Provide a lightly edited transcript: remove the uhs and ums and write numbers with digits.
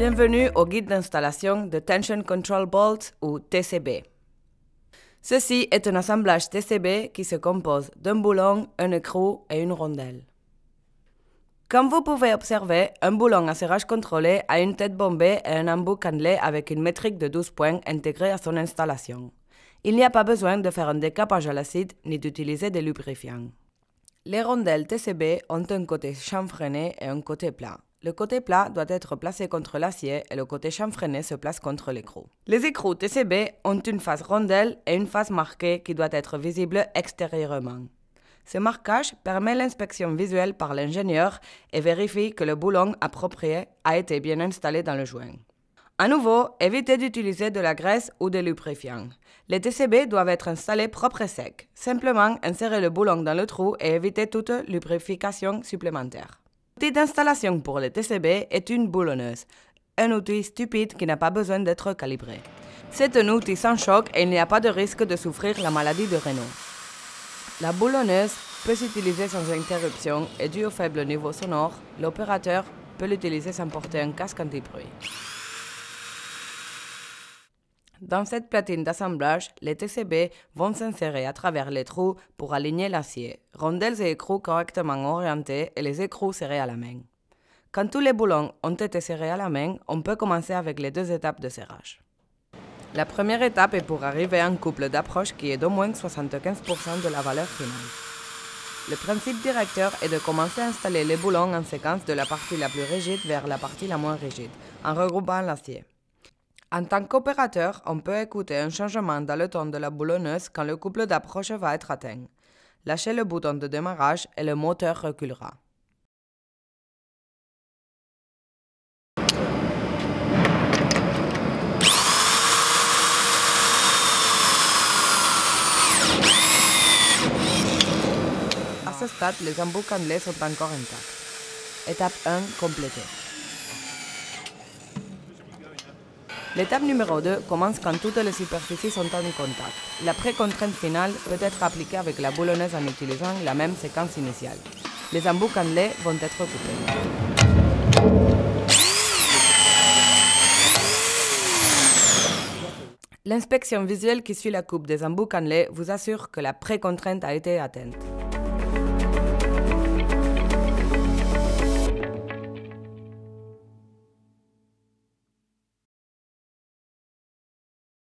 Bienvenue au guide d'installation de Tension Control Bolts ou TCB. Ceci est un assemblage TCB qui se compose d'un boulon, un écrou et une rondelle. Comme vous pouvez observer, un boulon à serrage contrôlé a une tête bombée et un embout cannelé avec une métrique de 12 points intégrée à son installation. Il n'y a pas besoin de faire un décapage à l'acide ni d'utiliser des lubrifiants. Les rondelles TCB ont un côté chanfreiné et un côté plat. Le côté plat doit être placé contre l'acier et le côté chanfreiné se place contre l'écrou. Les écrous TCB ont une face rondelle et une face marquée qui doit être visible extérieurement. Ce marquage permet l'inspection visuelle par l'ingénieur et vérifie que le boulon approprié a été bien installé dans le joint. À nouveau, évitez d'utiliser de la graisse ou des lubrifiants. Les TCB doivent être installés propres et secs. Simplement, insérez le boulon dans le trou et évitez toute lubrification supplémentaire. L'outil d'installation pour les TCB est une boulonneuse, un outil stupide qui n'a pas besoin d'être calibré. C'est un outil sans choc et il n'y a pas de risque de souffrir la maladie de Raynaud. La boulonneuse peut s'utiliser sans interruption et dû au faible niveau sonore, l'opérateur peut l'utiliser sans porter un casque anti-bruit. Dans cette platine d'assemblage, les TCB vont s'insérer à travers les trous pour aligner l'acier, rondelles et écrous correctement orientés et les écrous serrés à la main. Quand tous les boulons ont été serrés à la main, on peut commencer avec les deux étapes de serrage. La première étape est pour arriver à un couple d'approche qui est d'au moins 75% de la valeur finale. Le principe directeur est de commencer à installer les boulons en séquence de la partie la plus rigide vers la partie la moins rigide, en regroupant l'acier. En tant qu'opérateur, on peut écouter un changement dans le ton de la boulonneuse quand le couple d'approche va être atteint. Lâchez le bouton de démarrage et le moteur reculera. À ce stade, les embouts cannelés sont encore intacts. Étape 1 complétée. L'étape numéro 2 commence quand toutes les superficies sont en contact. La pré-contrainte finale peut être appliquée avec la boulonneuse en utilisant la même séquence initiale. Les embouts cannelés vont être coupés. L'inspection visuelle qui suit la coupe des embouts cannelés vous assure que la pré-contrainte a été atteinte.